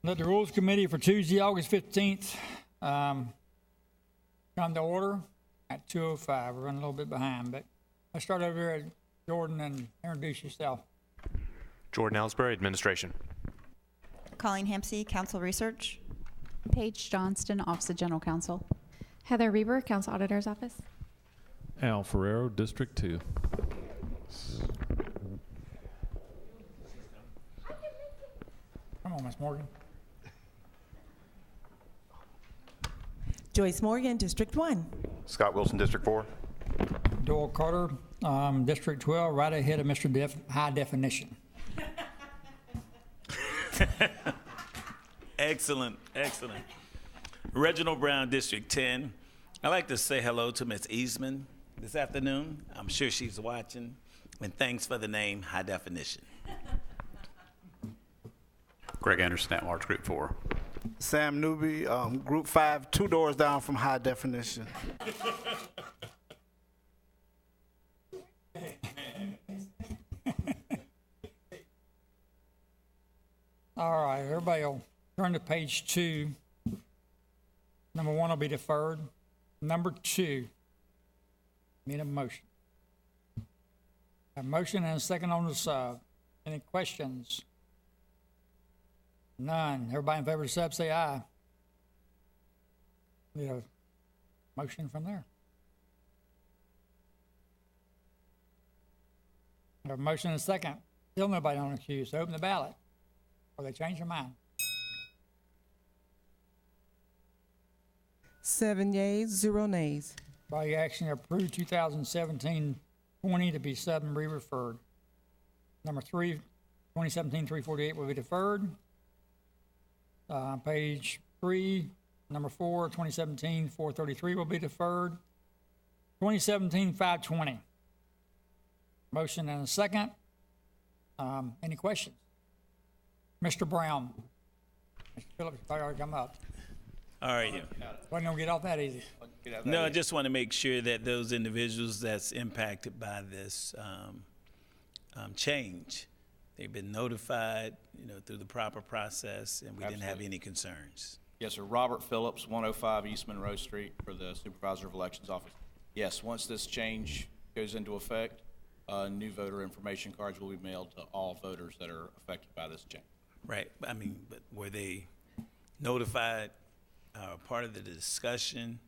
Let the Rules Committee for Tuesday, August 15th, come to order at 2:05. We're running a little bit behind, but let's start over here at Jordan and introduce yourself. Jordan Ellsbury, Administration. Colleen Hampsey, Council Research. Paige Johnston, Office of General Counsel. Heather Reber, Council Auditor's Office. Al Ferrero, District 2. Come on, Ms. Morgan. Joyce Morgan, District 1. Scott Wilson, District 4. Doyle Carter, District 12, right ahead of Mr. High Definition. Excellent, excellent. Reginald Brown, District 10. I'd like to say hello to Ms. Eastman this afternoon. I'm sure she's watching. And thanks for the name, High Definition. Greg Anderson, at large, Group 4. Sam Newby, Group 5, 2 doors down from High Definition. All right, everybody will turn to page 2. Number 1 will be deferred. Number 2, need a motion. A motion and a second on the sub. Any questions? None. Everybody in favor of the sub, say aye. Need a motion from there. A motion and a second. Still nobody on the queue, so open the ballot. Or they change their mind. 7 yeas, 0 nays. Body action approved 2017-20 to be sub and re-referred. Number 3, 2017-348 will be deferred. Page 3, number 4, 2017-433 will be deferred. 2017-520. Motion and a second. Any questions? Mr. Brown. Mr. Phillips, you already come up. All right. Wasn't gonna get off that easy. No, I just want to make sure that those individuals that's impacted by this change, they've been notified, through the proper process, and we didn't have any concerns. Yes, sir. Robert Phillips, 105 East Monroe Street, for the Supervisor of Elections Office. Yes, once this change goes into effect, new voter information cards will be mailed to all voters that are affected by this change. Right. But were they notified, part of the discussion?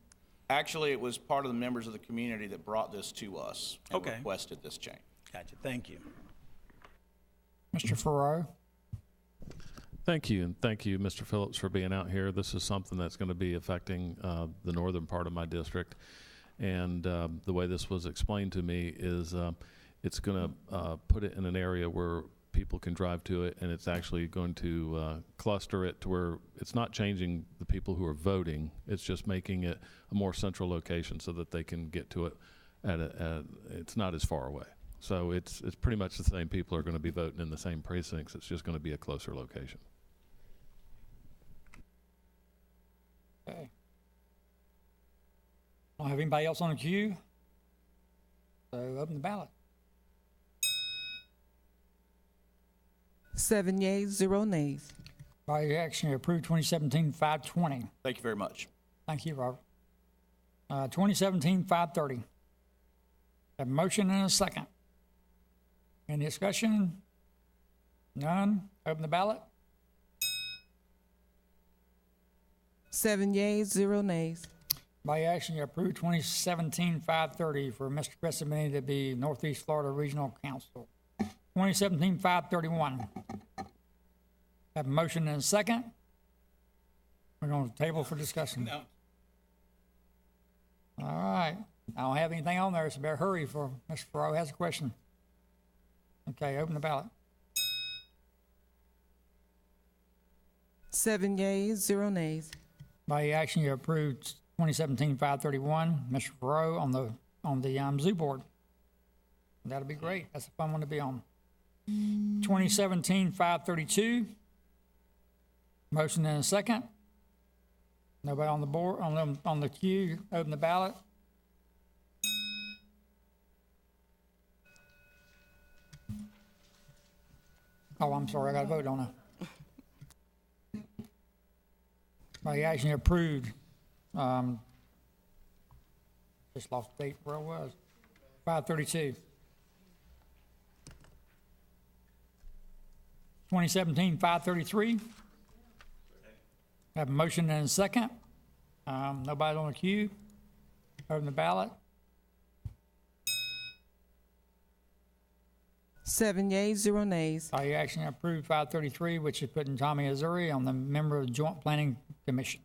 Actually, it was part of the members of the community that brought this to us and requested this change. Gotcha. Thank you. Mr. Farrow. Thank you, and thank you, Mr. Phillips, for being out here. This is something that's going to be affecting the northern part of my district, and the way this was explained to me is it's going to put it in an area where people can drive to it, and it's actually going to cluster it to where it's not changing the people who are voting. It's just making it a more central location so that they can get to it it's not as far away. So it's pretty much the same people are going to be voting in the same precincts. It's just going to be a closer location. Okay. Don't have anybody else on the queue, so open the ballot. 7 yeas, 0 nays. Body action approved 2017-520. Thank you very much. Thank you, Robert. 2017-530. A motion and a second. Any discussion? None. Open the ballot. 7 yeas, 0 nays. By action, you approve 2017-530 for Mr. Crescimini to be Northeast Florida Regional Council. 2017-531. Have a motion and a second. We're going to table for discussion. No. All right. I don't have anything on there, so better hurry for Mr. Farrow has a question. Okay, open the ballot. 7 yeas, 0 nays. By action, you approved 2017-531. Mr. Farrow on the zoo board. That'll be great. That's a fun one to be on. 2017-532. Motion and a second. Nobody on the board, on the queue. Open the ballot. Oh, I'm sorry. I got to vote on it. By action approved. Just lost the date where I was. 532. 2017-533. Have a motion and a second. Nobody on the queue. Open the ballot. 7 yeas, 0 nays. By action approved 533, which is putting Tommy Azuri on the member of the Joint Planning Commission.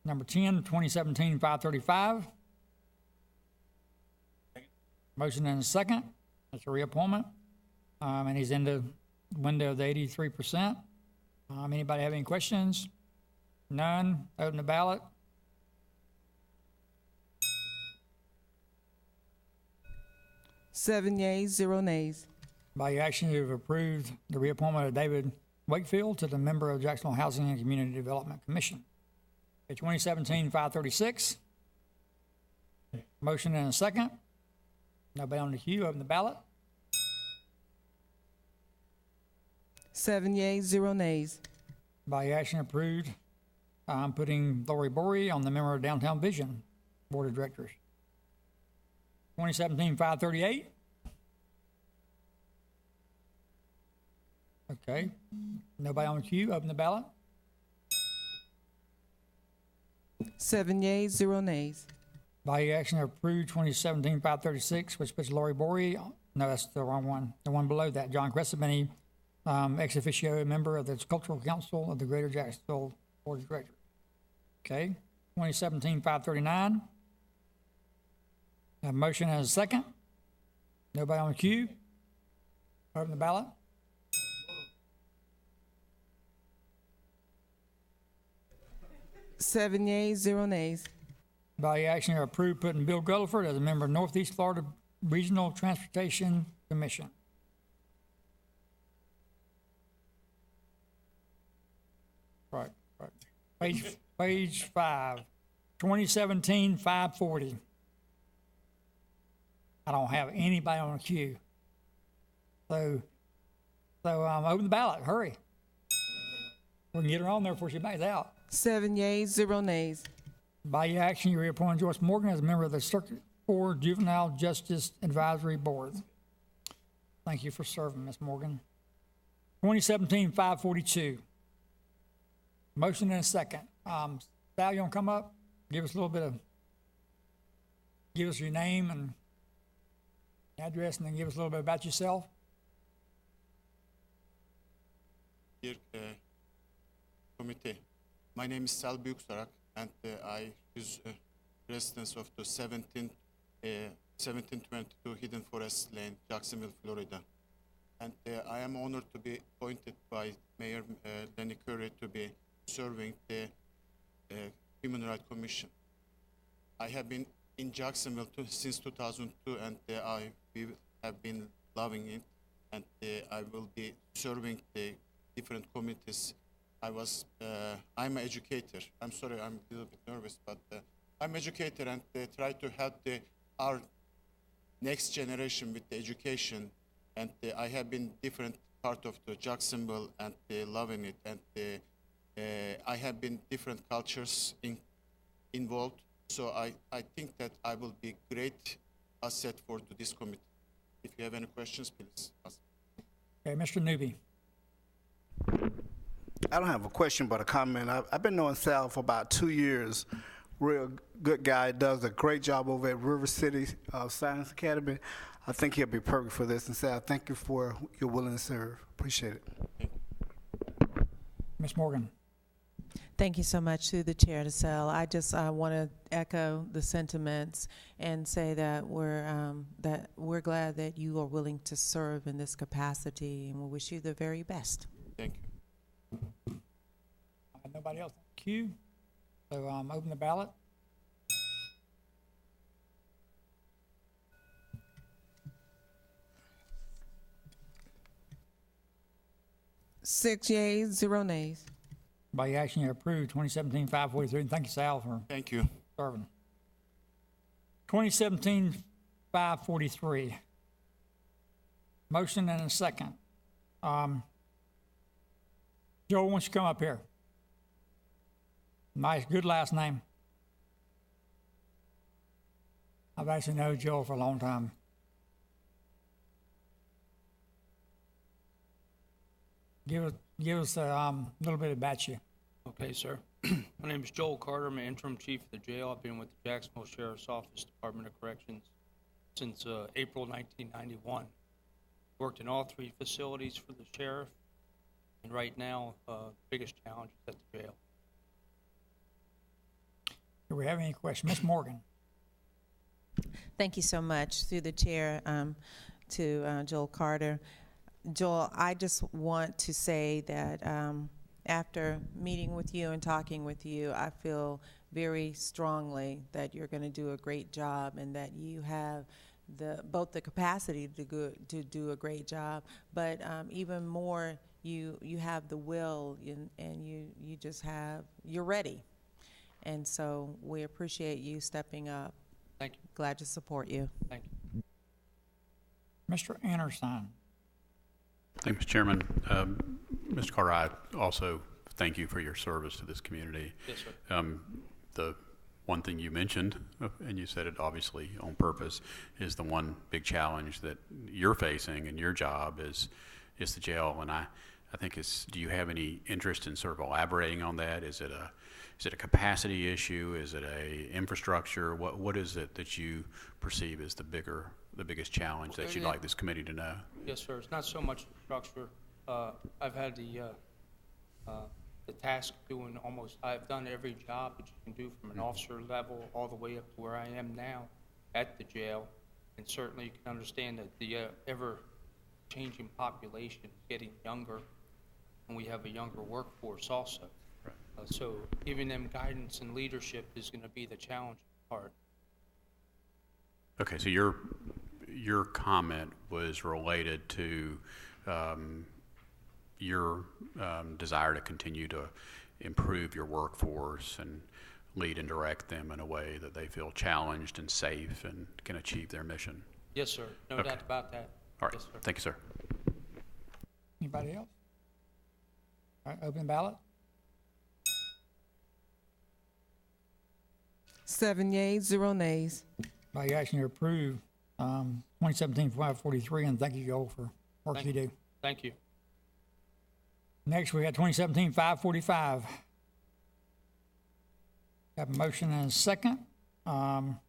Number 10, 2017-535. Motion and a second. That's a reappointment. And he's in the window of the 83%. Anybody have any questions? None. Open the ballot. Seven yeas, 0 nays. By action, you have approved the reappointment of David Wakefield to the member of Jacksonville Housing and Community Development Commission. Okay, 2017-536. Motion and a second. Nobody on the queue. Open the ballot. 7 yeas, 0 nays. By action approved. I'm putting Lori Bory on the member of Downtown Vision Board of Directors. 2017-538. Okay. Nobody on the queue. Open the ballot. 7 yeas, 0 nays. By action approved 2017-536, which puts Lori Bory. No, that's the wrong one. The one below that, John Crescibini, ex officio member of the Cultural Council of the Greater Jacksonville Board of Directors. Okay. 2017-539. Have a motion and a second. Nobody on the queue. Open the ballot. Seven yeas, 0 nays. By action approved putting Bill Gulliford as a member of Northeast Florida Regional Transportation Commission. Right. Page 5. 2017-540. I don't have anybody on the queue. So open the ballot. Hurry. We can get her on there before she backs out. 7 yeas, 0 nays. By your action, you reappoint Joyce Morgan as a member of the Circuit 4 Juvenile Justice Advisory Board. Thank you for serving, Ms. Morgan. 2017-542. Motion and a second. Sal, you want to come up? Give us your name and address, and then give us a little bit about yourself. Dear committee, my name is Sal Büyüksarak, and I is residence of the 1722 Hidden Forest Lane, Jacksonville, Florida. And I am honored to be appointed by Mayor Lenny Curry to be serving the Human Rights Commission. I have been in Jacksonville since 2002, and we have been loving it, and I will be serving the different committees. I'm an educator. I'm sorry, I'm a little bit nervous, but I'm an educator, and try to help our next generation with the education. And I have been different part of the Jacksonville and loving it, and I have been different cultures involved. So I think that I will be great asset for this committee. If you have any questions, please ask. Okay, Mr. Newby. I don't have a question, but a comment. I've been knowing Sal for about 2 years. Real good guy. Does a great job over at River City Science Academy. I think he'll be perfect for this. And Sal, thank you for your willingness to serve. Appreciate it. Ms. Morgan. Thank you so much to the chair to Sal. I just want to echo the sentiments and say that we're glad that you are willing to serve in this capacity, and we wish you the very best. Thank you. Nobody else on the queue. So open the ballot. Six yeas, 0 nays. By action, you approved 2017-543. And thank you, Sal, for Thank you. serving. 2017-543. Motion and a second. Joe, why don't you come up here? Nice, good last name. I've actually known Joel for a long time. Give us a little bit about you. Okay, sir. My name is Joel Carter. I'm an interim chief of the jail. I've been with the Jacksonville Sheriff's Office Department of Corrections since April 1991. Worked in all 3 facilities for the sheriff, and right now, biggest challenge is at the jail. Do we have any questions? Ms. Morgan? Thank you so much, through the chair, to Joel Carter. Joel, I just want to say that after meeting with you and talking with you, I feel very strongly that you're going to do a great job and that you have both the capacity to do a great job, but even more, you have the will and you're ready. And so we appreciate you stepping up. Thank you. Glad to support you. Thank you. Mr. Anderson? Thank you, Mr. Chairman. Mr. Carter, I also thank you for your service to this community. Yes, sir. The one thing you mentioned, and you said it obviously on purpose, is the one big challenge that you're facing in your job is the jail. And I think do you have any interest in sort of elaborating on that? Is it a capacity issue? Is it a infrastructure? What is it that you perceive as the biggest challenge that you'd like this committee to know? Yes, sir. It's not so much structure. I've had the task doing I've done every job that you can do from an officer level all the way up to where I am now at the jail. And certainly you can understand that the ever-changing population is getting younger, and we have a younger workforce also. Right. So giving them guidance and leadership is going to be the challenging part. Okay, so your comment was related to your desire to continue to improve your workforce and lead and direct them in a way that they feel challenged and safe and can achieve their mission. Yes, sir. No doubt about that. All right. Yes, sir. Thank you, sir. Anybody else? All right, open ballot. 7 yeas, 0 nays. By your action, you approve 2017-543, and thank you, Joel, for work you do. Thank you. Next, we have 2017-545. Have a motion and a second. Come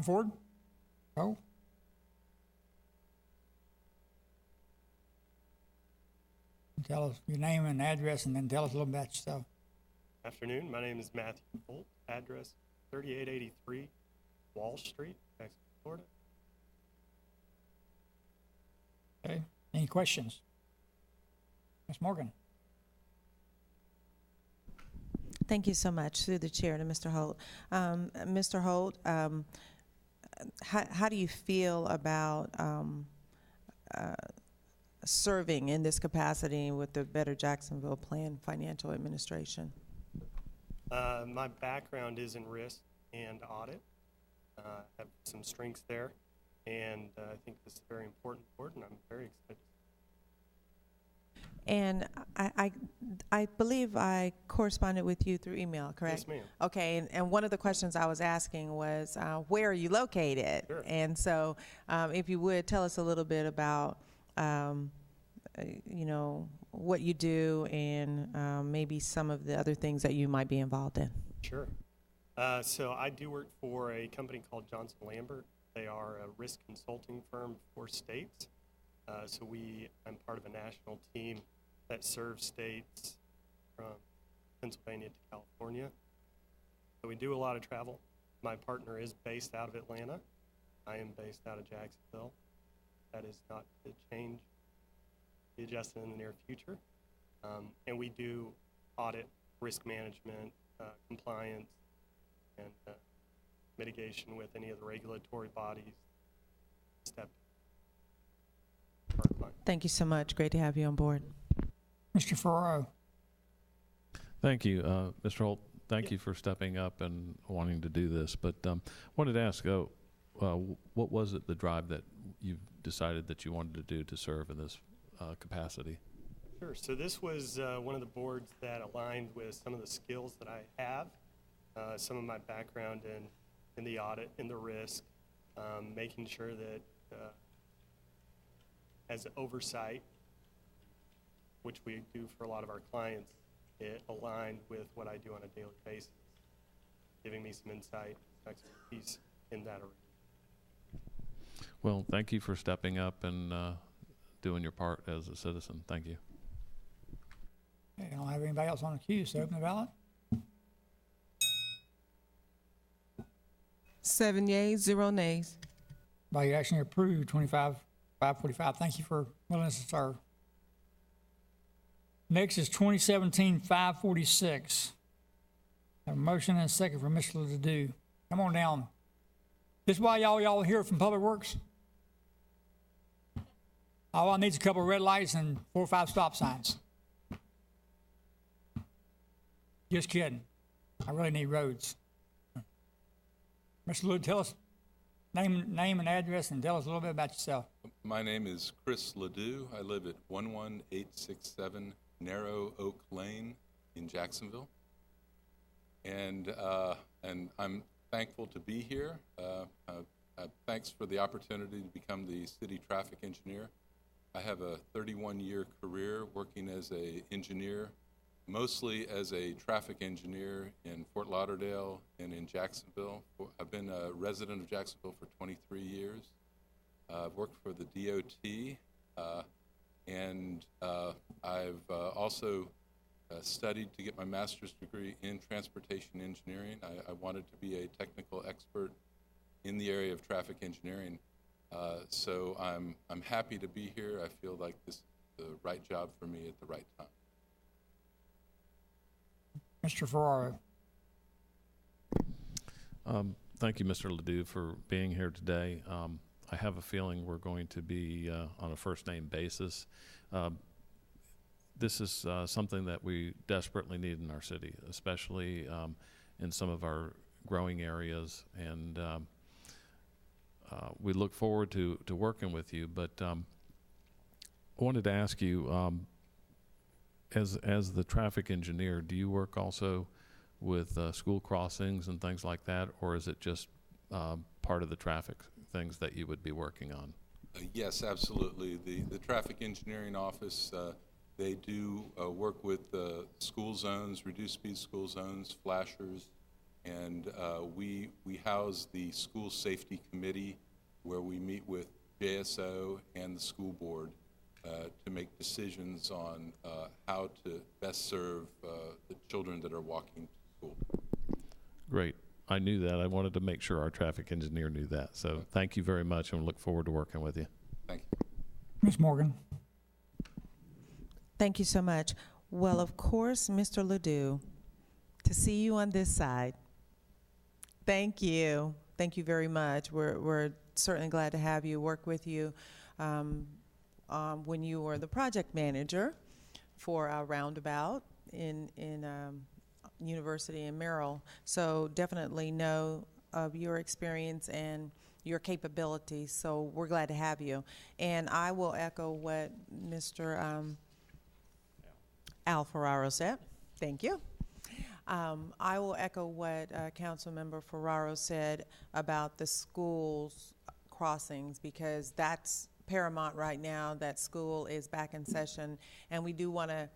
forward. Go. Tell us your name and address, and then tell us a little about yourself. Afternoon. My name is Matthew Holt. Address 3883 Wall Street, Jacksonville, Florida. Okay. Any questions? Ms. Morgan. Thank you so much, through the chair, to Mr. Holt. Mr. Holt, how do you feel about serving in this capacity with the Better Jacksonville Plan Financial Administration? My background is in risk and audit. I have some strengths there, and I think this is a very important board, and I'm very excited. And I believe I corresponded with you through email, correct? Yes, ma'am. Okay, and one of the questions I was asking was, where are you located? Sure. And so if you would, tell us a little bit about, you know, what you do and maybe some of the other things that you might be involved in. Sure. So I do work for a company called Johnson Lambert. They are a risk consulting firm for states. So I'm part of a national team that serves states from Pennsylvania to California. So we do a lot of travel. My partner is based out of Atlanta. I am based out of Jacksonville. That is not to change, be adjusted in the near future. And we do audit, risk management, compliance, and mitigation with any of the regulatory bodies. Thank you so much. Great to have you on board. Mr. Farrow. Thank you, Mr. Holt. Thank you for stepping up and wanting to do this. But wanted to ask, what was it, the drive that you decided that you wanted to do to serve in this capacity? Sure. So this was one of the boards that aligned with some of the skills that I have, some of my background in the audit, in the risk, making sure that as oversight, which we do for a lot of our clients, it aligned with what I do on a daily basis, giving me some insight, expertise in that arena. Well, thank you for stepping up and doing your part as a citizen. Thank you. Okay, I don't have anybody else on the queue, so open the ballot. 7 yeas, 0 nays. By your action, approved, 25-545. Thank you for willingness to serve. Next is 2017-546. Have a motion and a second for Mr. Ledoux. Come on down. This is why y'all here from Public Works? All I need is a couple of red lights and 4 or 5 stop signs. Just kidding. I really need roads. Mr. Ledoux, tell us name and address and tell us a little bit about yourself. My name is Chris Ledoux. I live at 11867 Narrow Oak Lane in Jacksonville. And I'm thankful to be here. Thanks for the opportunity to become the city traffic engineer. I have a 31-year career working as an engineer, mostly as a traffic engineer in Fort Lauderdale and in Jacksonville. I've been a resident of Jacksonville for 23 years. I've worked for the DOT, and I've also studied to get my master's degree in transportation engineering. I wanted to be a technical expert in the area of traffic engineering. So I'm happy to be here. I feel like this is the right job for me at the right time. Mr. Ferraro. Thank you, Mr. Ledoux, for being here today. I have a feeling we're going to be on a first-name basis. This is something that we desperately need in our city, especially in some of our growing areas, and we look forward to working with you. But I wanted to ask you, as the traffic engineer, do you work also with school crossings and things like that, or is it just part of the traffic things that you would be working on? Yes, absolutely. The traffic engineering office, they do work with school zones, reduced speed school zones, flashers, and we house the school safety committee where we meet with JSO and the school board to make decisions on how to best serve the children that are walking to school. Great. I knew that. I wanted to make sure our traffic engineer knew that. So thank you very much, and we look forward to working with you. Thank you. Ms. Morgan. Thank you so much. Well, of course, Mr. Ledoux, to see you on this side. Thank you. Thank you very much. We're certainly glad to have you, work with you. When you were the project manager for our roundabout in University in Merrill. So definitely know of your experience and your capabilities. So we're glad to have you. And I will echo what Mr. Al Ferraro said. Thank you. I will echo what Councilmember Ferraro said about the schools crossings, because that's paramount right now. That school is back in session, and we do want to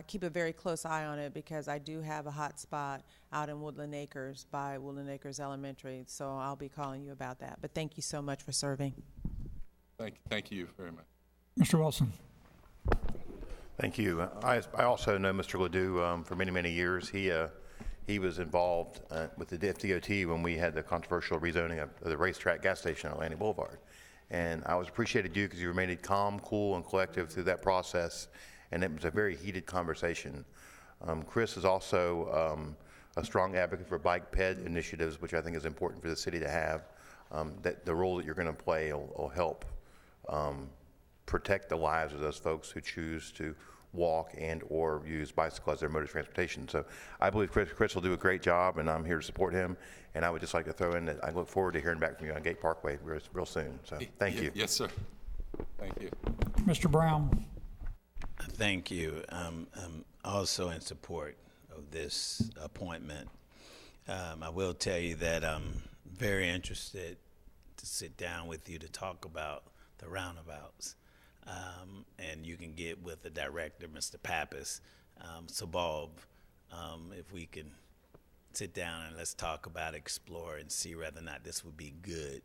keep a very close eye on it, because I do have a hot spot out in Woodland Acres by Woodland Acres Elementary, so I'll be calling you about that. But thank you so much for serving. Thank you very much. Mr. Wilson. Thank you. I also know Mr. Ledoux for many, many years. He was involved with the FDOT when we had the controversial rezoning of the racetrack gas station on Atlantic Boulevard. And I was appreciated you because you remained calm, cool, and collective through that process, and it was a very heated conversation. Chris is also a strong advocate for bike ped initiatives, which I think is important for the city to have. That the role that you're going to play will help protect the lives of those folks who choose to walk and or use bicycle as their mode of transportation. So I believe Chris will do a great job, and I'm here to support him. And I would just like to throw in that I look forward to hearing back from you on Gate Parkway real soon. So thank you. Yes, sir. Thank you. Mr. Brown. Thank you. I'm also in support of this appointment. I will tell you that I'm very interested to sit down with you to talk about the roundabouts. And you can get with the director, Mr. Pappas. So Bob, if we can sit down and let's talk about, explore, and see whether or not this would be good.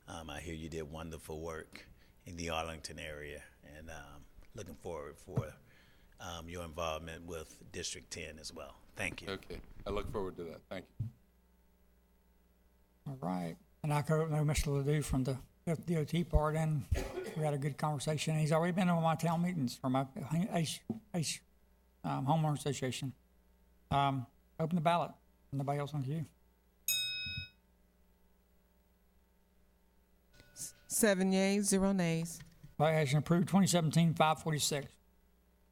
I hear you did wonderful work in the Arlington area, and looking forward for your involvement with District 10 as well. Thank you. Okay, I look forward to that. Thank you. All right. And I know Mr. Ledoux from the DOT part, and we had a good conversation. He's already been to my town meetings for my homeowner association. Open the ballot. Nobody else on queue. 7 yeas, 0 nays. Violation approved 2017-546.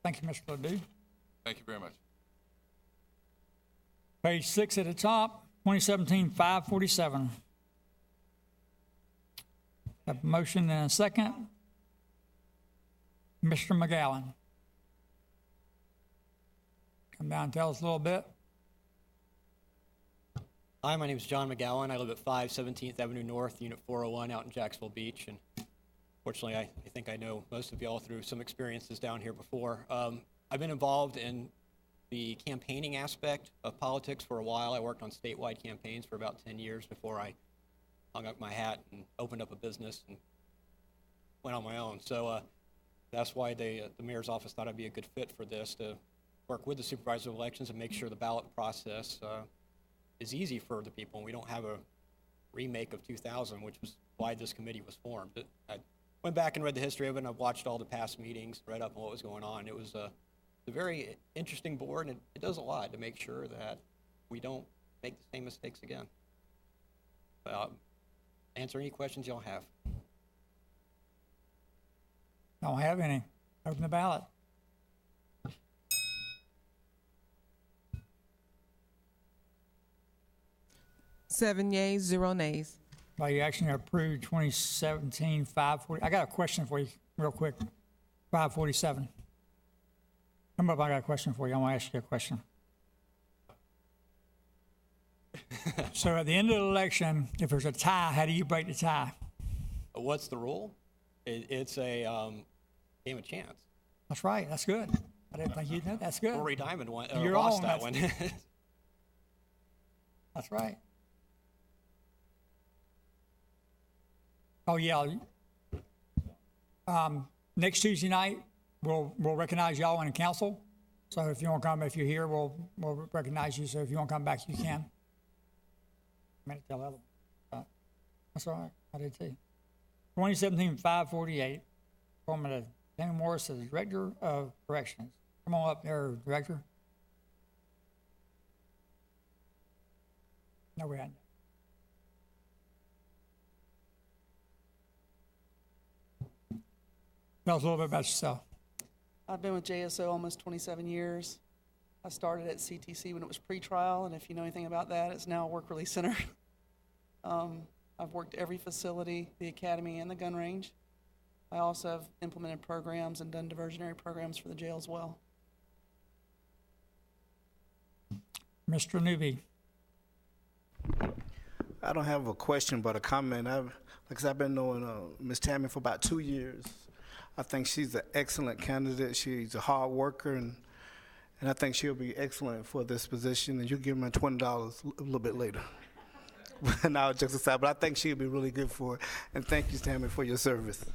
Thank you, Mr. Ledoux. Thank you very much. Page 6 at the top, 2017-547. Have a motion and a second. Mr. McGowan. Come down and tell us a little bit. Hi, my name is John McGowan. I live at 5 17th Avenue North, Unit 401 out in Jacksonville Beach. And fortunately, I think I know most of y'all through some experiences down here before. I've been involved in the campaigning aspect of politics for a while. I worked on statewide campaigns for about 10 years before I hung up my hat and opened up a business and went on my own. So that's why the mayor's office thought I'd be a good fit for this, to work with the supervisor of elections and make sure the ballot process is easy for the people. And we don't have a remake of 2000, which was why this committee was formed. I went back and read the history of it, and I've watched all the past meetings, read up on what was going on. It was a very interesting board, and it does a lot to make sure that we don't make the same mistakes again. Answer any questions y'all have. Don't have any. Open the ballot. Seven yeas, 0 nays. By your action, you approved 2017-540. I got a question for you real quick. 547. Come up, I got a question for you. I want to ask you a question. So at the end of the election, if there's a tie, how do you break the tie? What's the rule? It's a game of chance. That's right. That's good. I didn't think you'd know. That's good. Rory Diamond won, You're lost on, that one. That's right. Oh, yeah. Next Tuesday night, we'll recognize y'all in the council. So if you want to come, if you're here, we'll recognize you. So if you want to come back, you can. I meant to tell other. That's all right. I did too. 2017-548. Appointment of Tammy Morris as Director of Corrections. Come on up there, Director. No, we hadn't. Tell us a little bit about yourself. I've been with JSO almost 27 years. I started at CTC when it was pre-trial, and if you know anything about that, it's now a work release center. I've worked every facility, the academy and the gun range. I also have implemented programs and done diversionary programs for the jail as well. Mr. Newby. I don't have a question, but a comment. I've been knowing Ms. Tammy for about 2 years. I think she's an excellent candidate. She's a hard worker, and I think she'll be excellent for this position. And you'll give her $20 a little bit later. Now, just aside, but I think she'll be really good for it. And thank you, Tammy, for your service.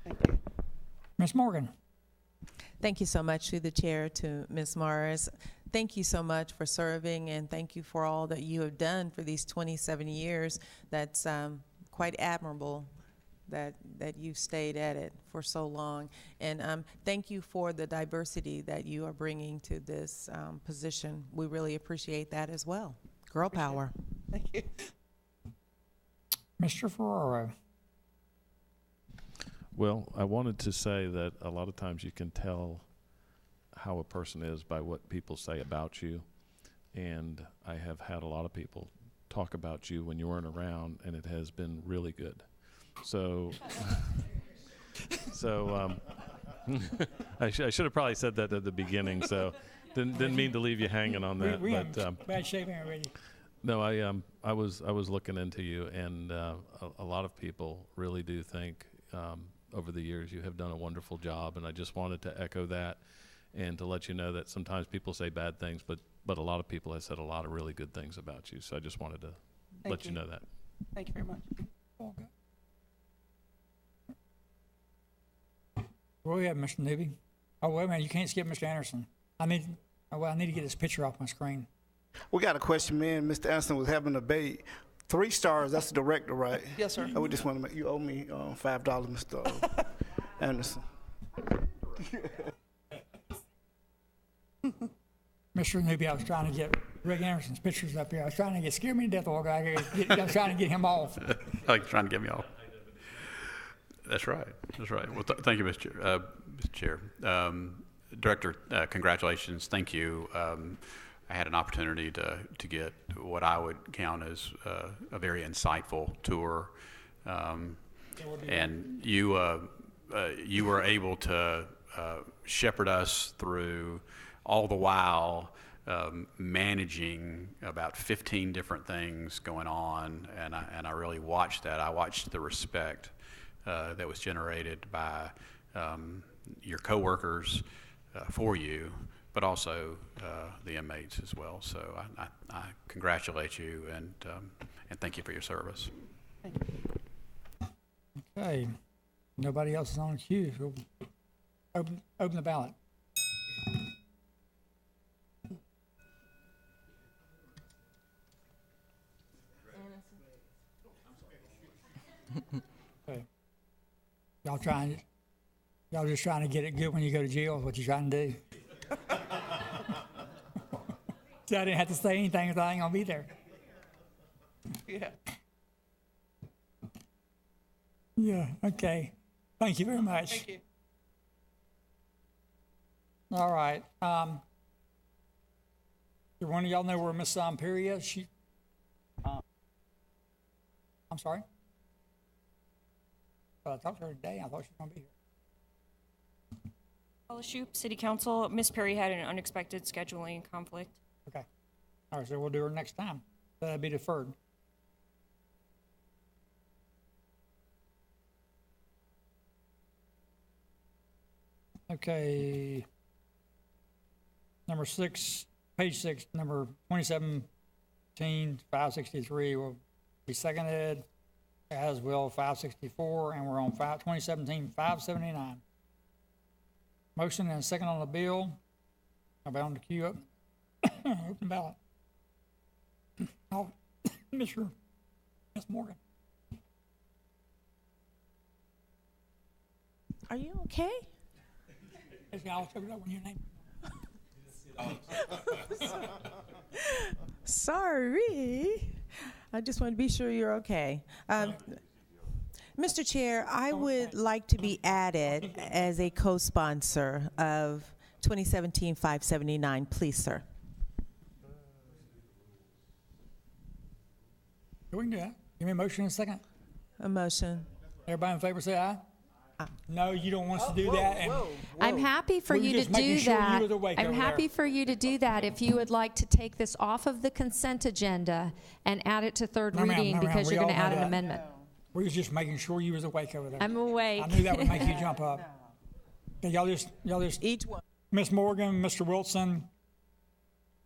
Thank you. Ms. Morgan. Thank you so much to the chair, to Ms. Morris. Thank you so much for serving, and thank you for all that you have done for these 27 years. That's quite admirable that you've stayed at it for so long. And thank you for the diversity that you are bringing to this position. We really appreciate that as well. Girl power. Thank you. Mr. Ferraro. Well, I wanted to say that a lot of times you can tell how a person is by what people say about you. And I have had a lot of people talk about you when you weren't around, and it has been really good. So, I should have probably said that at the beginning, so didn't mean to leave you hanging on that. We but in bad shape already. no, I was looking into you, and a lot of people really do think over the years you have done a wonderful job, and I just wanted to echo that and to let you know that sometimes people say bad things, but a lot of people have said a lot of really good things about you. So I just wanted to let you know that. Thank you very much. Go ahead, Mr. Newby. Oh, wait a minute, you can't skip Mr. Anderson. I need to get his picture off my screen. We got a question. Me and Mr. Anderson was having a debate. 3 stars, that's the director, right? Yes, sir. We just want to make, you owe me $5, Mr. Anderson. Mr. Newby, I was trying to get Rick Anderson's pictures up here. I was trying to get, scare me to death, old guy. I was trying to get him off. Like trying to get me off. That's right. That's right. Well, thank you, Mr. Chair. Director, congratulations. Thank you. I had an opportunity to get what I would count as a very insightful tour, and you were able to shepherd us through all the while managing about 15 different things going on, and I really watched that. I watched the respect that was generated by your coworkers for you, but also the inmates as well. So I congratulate you and thank you for your service. Thank you. Okay. Nobody else is on cue. So open the ballot. Okay. Y'all just trying to get it good when you go to jail is what you're trying to do. So I didn't have to say anything because I ain't gonna be there. Yeah. Yeah, okay. Thank you very much. Thank you. All right. Do one of y'all know where Miss Perry is? I'm sorry? Well, I talked to her today. I thought she was going to be here. Paula Shoup, City Council. Miss Perry had an unexpected scheduling conflict. Okay. All right, so we'll do her next time. That'll be deferred. Okay. Number 6, page 6, number 2017-563 will be seconded, as will 564, and we're on 2017-579. Motion and second on the bill. I'll be on the queue up. Open ballot. Oh, Miss Morgan. Are you okay? I'll check it out when your name. Sorry. I just want to be sure you're okay. Mr. Chair, I would like to be added as a co-sponsor of 2017-579, please, sir. We can do that. Give me a motion in a second. A motion. Everybody in favor say aye. No, you don't want us to do that. And I'm happy for you to do that. I'm happy for you to do that if you would like to take this off of the consent agenda and add it to third reading because you're going to add an amendment. We was just making sure you was awake over there. I'm awake. I knew that would make you jump up. Okay, y'all just each one. Miss Morgan, Mr. Wilson,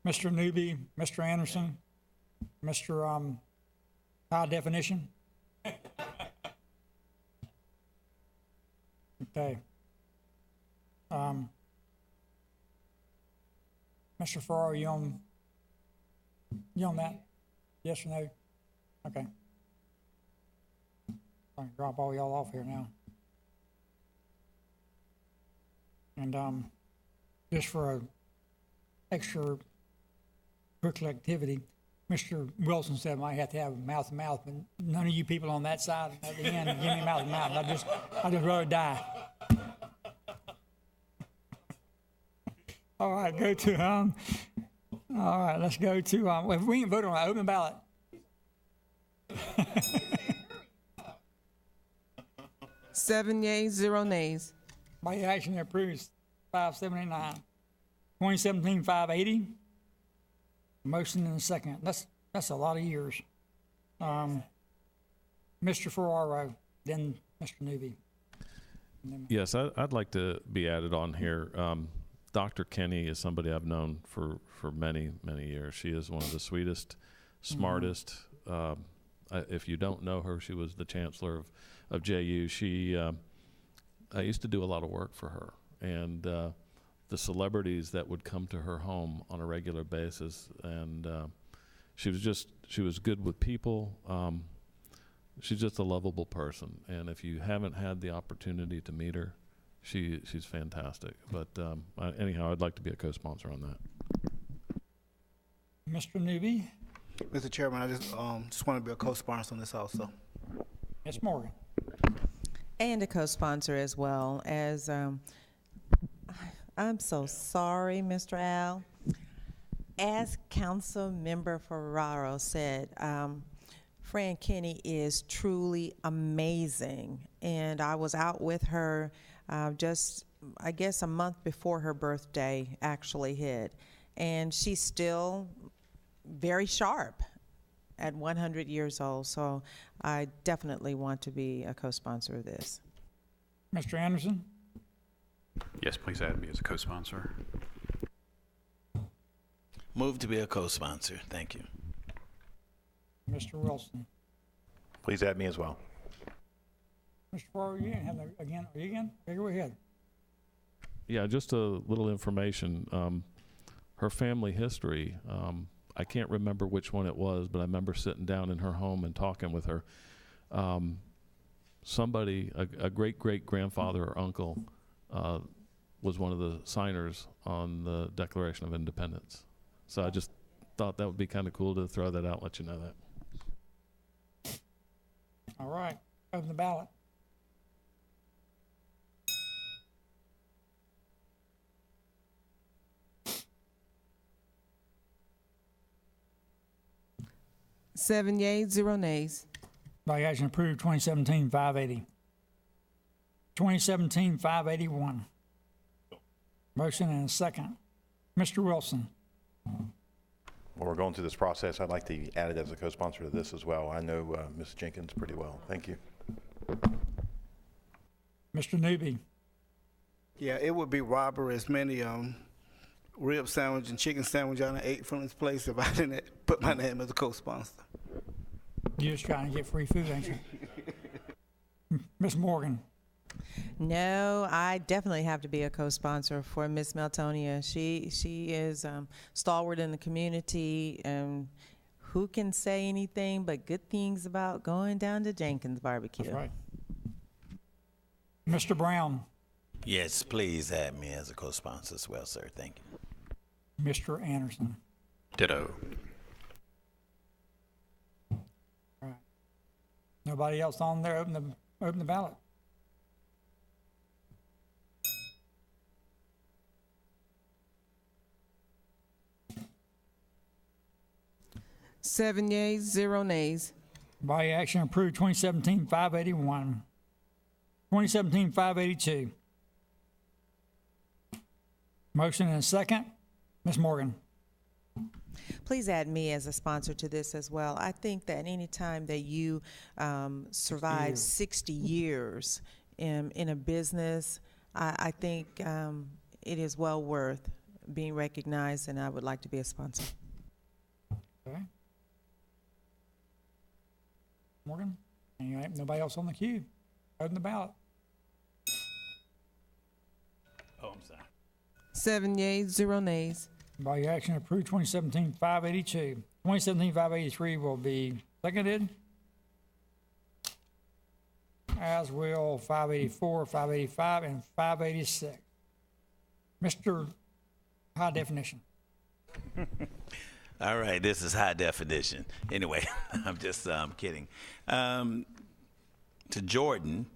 Mr. Newby, Mr. Anderson, Mr. High Definition. Okay. Mr. Farrar, you on that? Yes or no? Okay. I can drop all y'all off here now. And just for a extra curricular activity, Mr. Wilson said I might have to have mouth-to-mouth, but none of you people on that side at the end give me mouth-to-mouth. I'd just rather die. All right, go to all right, let's go to if we can vote on that, open ballot. 7 yeas, 0 nays. By action, approves 579. 2017, 580. Motion and a second. That's a lot of years. Mr. Ferraro, then Mr. Newby. Yes, I'd like to be added on here. Dr. Kenny is somebody I've known for many, many years. She is one of the sweetest, smartest. If you don't know her, she was the chancellor of JU. I used to do a lot of work for her, and the celebrities that would come to her home on a regular basis, and she was good with people. She's just a lovable person, and if you haven't had the opportunity to meet her, she's fantastic. But anyhow, I'd like to be a co-sponsor on that. Mr. Newby. Mr. Chairman, I just want to be a co-sponsor on this also. Ms. Morgan. And a co-sponsor as well. As I'm so sorry, Mr. Al. As Council Member Ferraro said, Fran Kenny is truly amazing, and I was out with her just, I guess, a month before her birthday actually hit, and she's still very sharp at 100 years old, so I definitely want to be a co-sponsor of this. Mr. Anderson? Yes, please add me as a co-sponsor. Move to be a co-sponsor. Thank you. Mr. Wilson? Please add me as well. Mr. Farrar, you didn't have that again. Are you again? Okay, go ahead. Yeah, just a little information. Her family history, I can't remember which one it was, but I remember sitting down in her home and talking with her. Somebody, a great-great-grandfather or uncle, was one of the signers on the Declaration of Independence. So I just thought that would be kind of cool to throw that out and let you know that. All right, open the ballot. Seven yeas, 0 nays. By action approved, 2017-580. 2017-581. Motion and a second. Mr. Wilson. While we're going through this process, I'd like to be added as a co-sponsor to this as well. I know Ms. Jenkins pretty well. Thank you. Mr. Newby. Yeah, it would be robbery as many rib sandwich and chicken sandwich I ate from this place if I didn't put my name as a co-sponsor. You're just trying to get free food, ain't you? Ms. Morgan. No, I definitely have to be a co-sponsor for Miss Meltonia. She is stalwart in the community, and who can say anything but good things about going down to Jenkins Barbecue? That's right. Mr. Brown. Yes, please add me as a co-sponsor as well, sir. Thank you. Mr. Anderson. Ditto. All right. Nobody else on there? Open the ballot. Seven yeas, 0 nays. By action approved, 2017-581. 2017-582. Motion and a second. Ms. Morgan. Please add me as a sponsor to this as well. I think that any time that you survive 60 years in a business, I think it is well worth being recognized, and I would like to be a sponsor. Okay. Morgan? Nobody else on the queue? Open the ballot. Oh, I'm sorry. 7 yeas, 0 nays. By action approved, 2017-582. 2017-583 will be seconded, as will 584, 585, and 586. Mr. High Definition. All right, this is high definition. Anyway, I'm just kidding. To Jordan,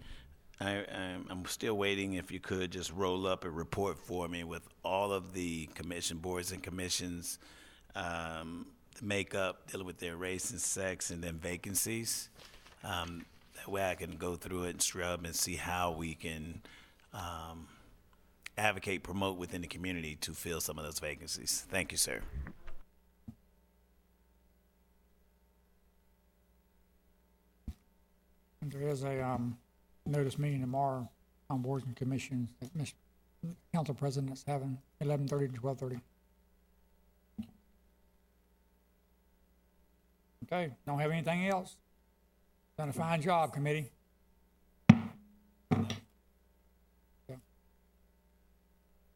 I'm still waiting. If you could just roll up a report for me with all of the commission boards and commissions, the makeup, dealing with their race and sex, and then vacancies. That way I can go through it and scrub and see how we can advocate, promote within the community to fill some of those vacancies. Thank you, sir. There is a notice meeting tomorrow on boards and commissions that Mr. Council President's having, 11:30 to 12:30. Okay, don't have anything else. Done a fine job, committee.